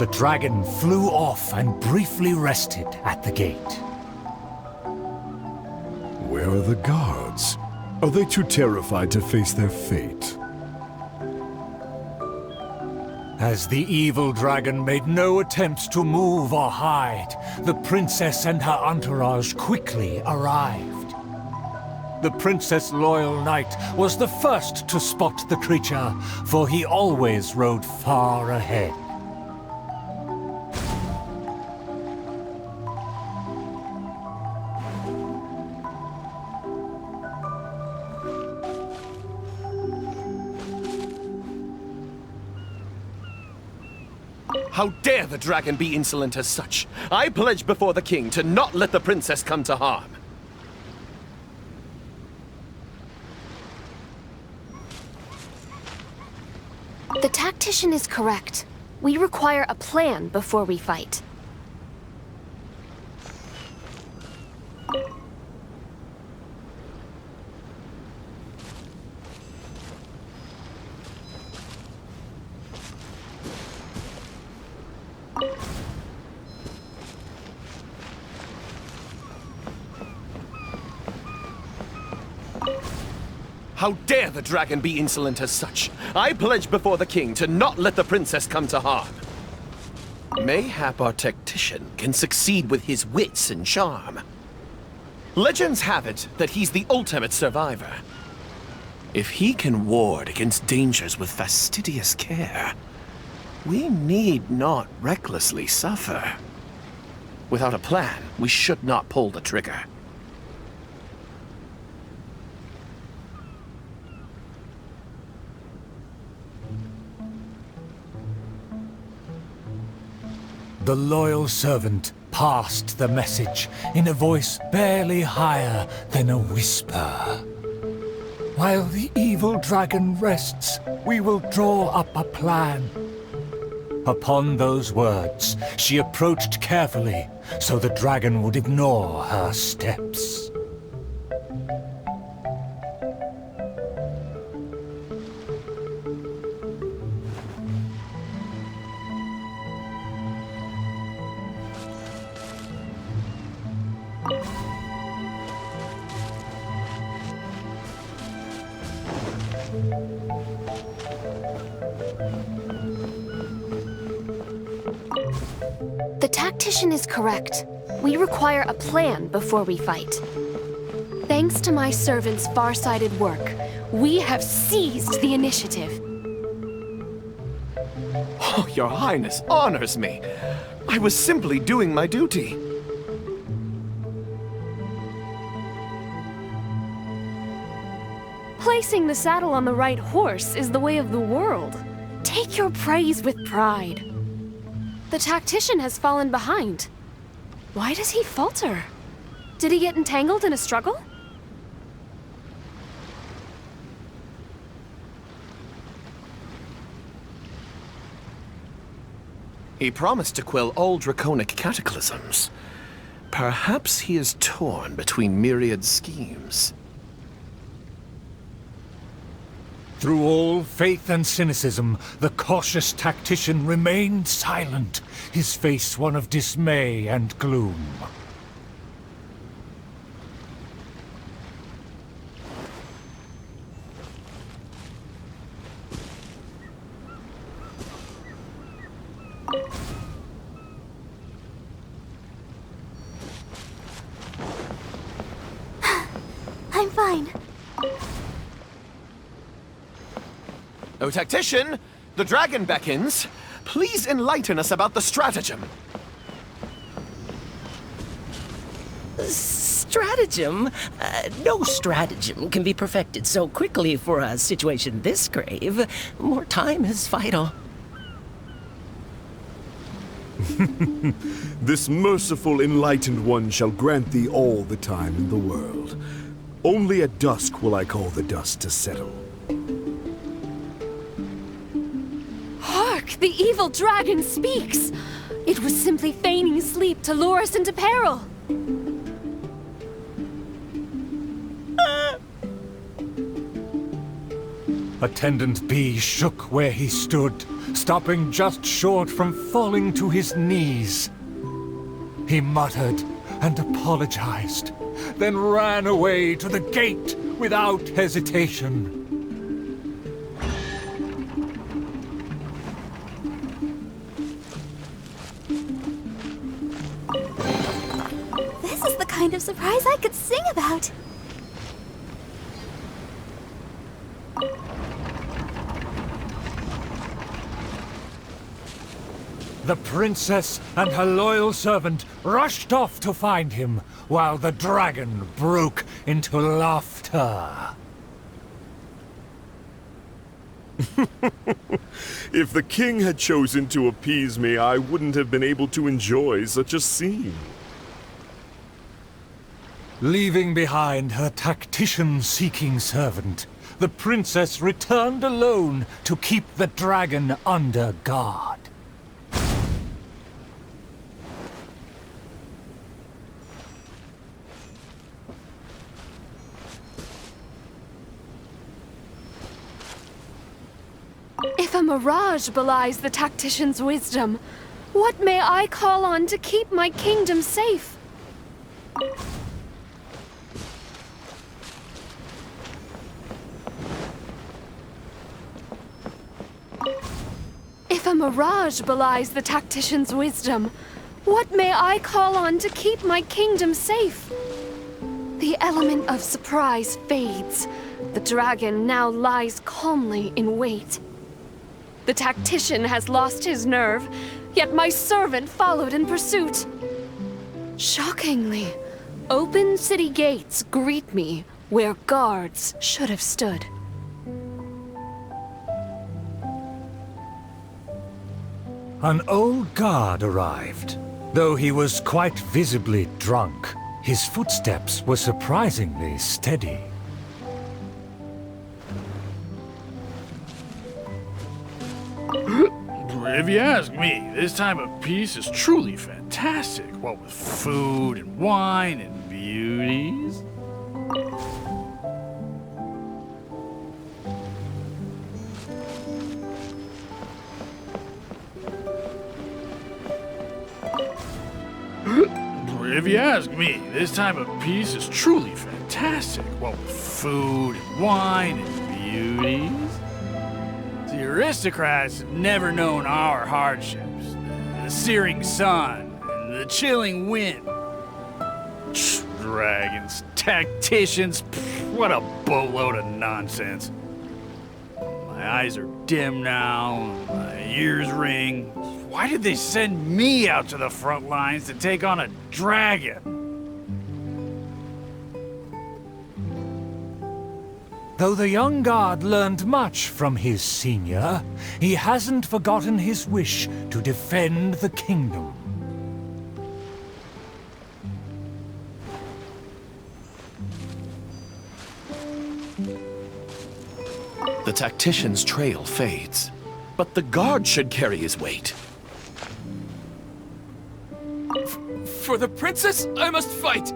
The dragon flew off and briefly rested at the gate. Where are the guards? Are they too terrified to face their fate? As the evil dragon made no attempts to move or hide, the princess and her entourage quickly arrived. The Princess Loyal Knight was the first to spot the creature, for he always rode far ahead. How dare the dragon be insolent as such? I pledge before the king to not let the princess come to harm. The tactician is correct. We require a plan before we fight. How dare the dragon be insolent as such? I pledge before the king to not let the princess come to harm. Mayhap our tactician can succeed with his wits and charm. Legends have it that he's the ultimate survivor. If he can ward against dangers with fastidious care, we need not recklessly suffer. Without a plan, we should not pull the trigger. The loyal servant passed the message in a voice barely higher than a whisper. While the evil dragon rests, we will draw up a plan. Upon those words, she approached carefully, so the dragon would ignore her steps. The tactician is correct. We require a plan before we fight. Thanks to my servant's far-sighted work, we have seized the initiative. Oh, your highness honors me. I was simply doing my duty. Placing the saddle on the right horse is the way of the world. Take your praise with pride. The tactician has fallen behind. Why does he falter? Did he get entangled in a struggle? He promised to quell all draconic cataclysms. Perhaps he is torn between myriad schemes. Through all faith and cynicism, the cautious tactician remained silent, his face one of dismay and gloom. I'm fine. O tactician, the dragon beckons. Please enlighten us about the stratagem. Stratagem? No stratagem can be perfected so quickly for a situation this grave. More time is vital. This merciful, enlightened one shall grant thee all the time in the world. Only at dusk will I call the dust to settle. Hark! The evil dragon speaks! It was simply feigning sleep to lure us into peril. Attendant B shook where he stood, stopping just short from falling to his knees. He muttered and apologized, then ran away to the gate without hesitation. This is the kind of surprise I could sing about. The princess and her loyal servant rushed off to find him, while the dragon broke into laughter. If the king had chosen to appease me, I wouldn't have been able to enjoy such a scene. Leaving behind her tactician-seeking servant, the princess returned alone to keep the dragon under guard. If a mirage belies the tactician's wisdom, what may I call on to keep my kingdom safe? If a mirage belies the tactician's wisdom, what may I call on to keep my kingdom safe? The element of surprise fades. The dragon now lies calmly in wait. The tactician has lost his nerve, yet my servant followed in pursuit. Shockingly, open city gates greet me where guards should have stood. An old guard arrived. Though he was quite visibly drunk, his footsteps were surprisingly steady. If you ask me, this time of peace is truly fantastic, what with food and wine and beauties. If you ask me, this time of peace is truly fantastic, what with food and wine and beauties. The aristocrats have never known our hardships. The searing sun, the chilling wind. Dragons, tacticians, what a boatload of nonsense. My eyes are dim now, my ears ring. Why did they send me out to the front lines to take on a dragon? Though the young guard learned much from his senior, he hasn't forgotten his wish to defend the kingdom. The tactician's trail fades, but the guard should carry his weight. For the princess, I must fight!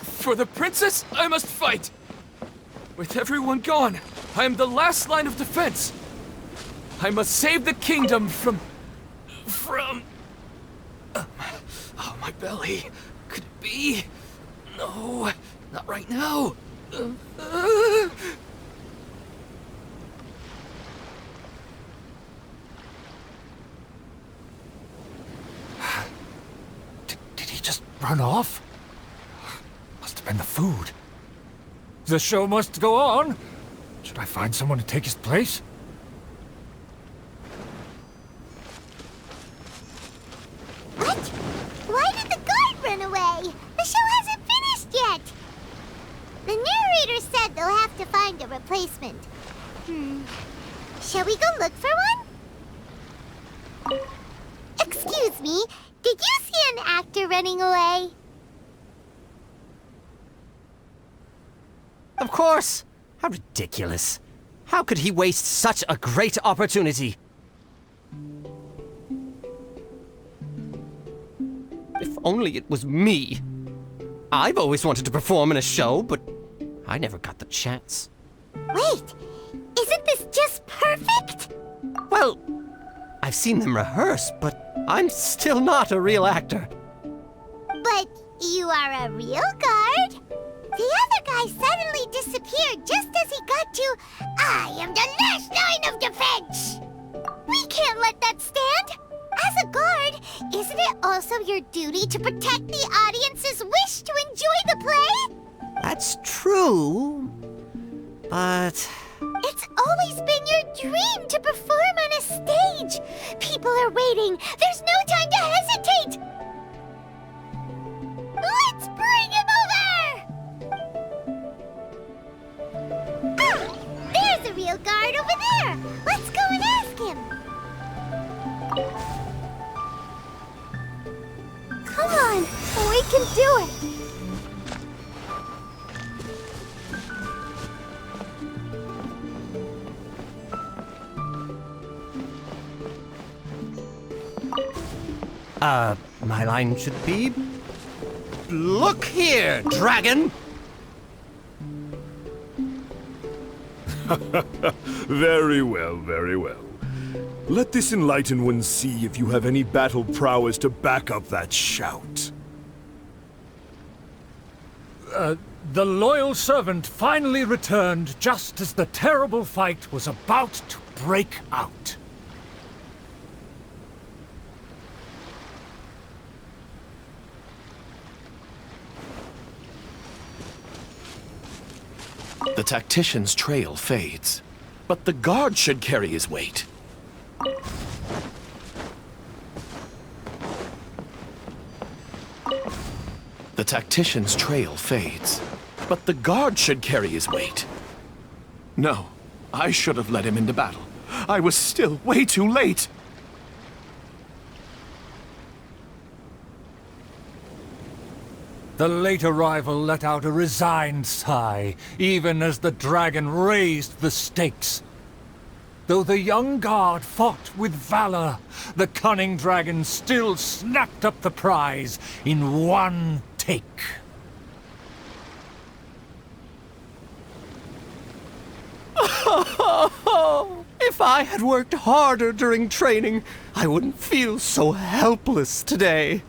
For the princess, I must fight! With everyone gone, I am the last line of defense! I must save the kingdom from... Oh, my belly. Could it be? No, not right now. Did he just run off? Must have been the food. The show must go on. Should I find someone to take his place? What? Why did the guard run away? The show hasn't finished yet. The narrator said they'll have to find a replacement. Shall we go look for one? Excuse me, did you see an actor running away? Of course! How ridiculous. How could he waste such a great opportunity? only it was me. I've always wanted to perform in a show, but I never got the chance. Wait, isn't this just perfect? Well, I've seen them rehearse, but I'm still not a real actor. But you are a real guard. The other guy suddenly disappeared just as he got to, I am the last line of defense. We can't let that stand. As a guard, isn't it also your duty to protect the audience's wish to enjoy the play? That's true, but... It's always been your dream to perform on a stage. People are waiting. There's no time to hesitate. Let's bring him over! Ah, there's a real guard over there. Let's go and ask him. Come on, we can do it. My line should be... Look here, dragon! Very well, very well. Let this enlightened one see if you have any battle prowess to back up that shout. The loyal servant finally returned just as the terrible fight was about to break out. The tactician's trail fades, but the guard should carry his weight. The tactician's trail fades, but the guard should carry his weight. No, I should have led him into battle. I was still way too late. The late arrival let out a resigned sigh, even as the dragon raised the stakes. Though the young guard fought with valor, the cunning dragon still snapped up the prize in one take. If I had worked harder during training, I wouldn't feel so helpless today.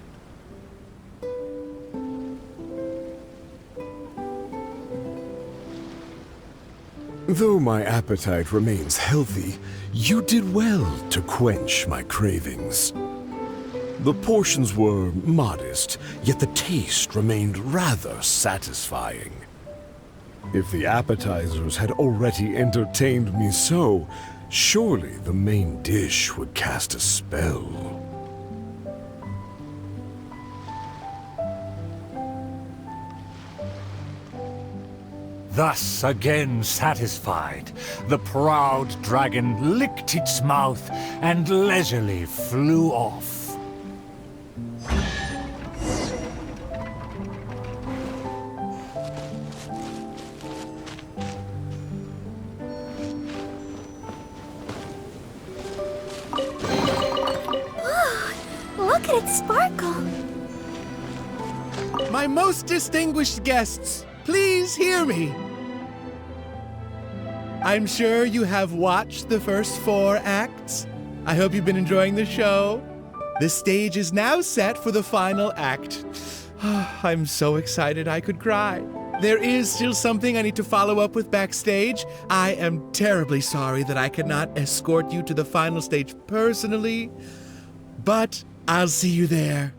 Though my appetite remains healthy, you did well to quench my cravings. The portions were modest, yet the taste remained rather satisfying. If the appetizers had already entertained me so, surely the main dish would cast a spell. Thus, again satisfied, the proud dragon licked its mouth and leisurely flew off. Look at it sparkle. My most distinguished guests, please hear me. I'm sure you have watched the first 4 acts. I hope you've been enjoying the show. The stage is now set for the final act. I'm so excited I could cry. There is still something I need to follow up with backstage. I am terribly sorry that I cannot escort you to the final stage personally, but I'll see you there.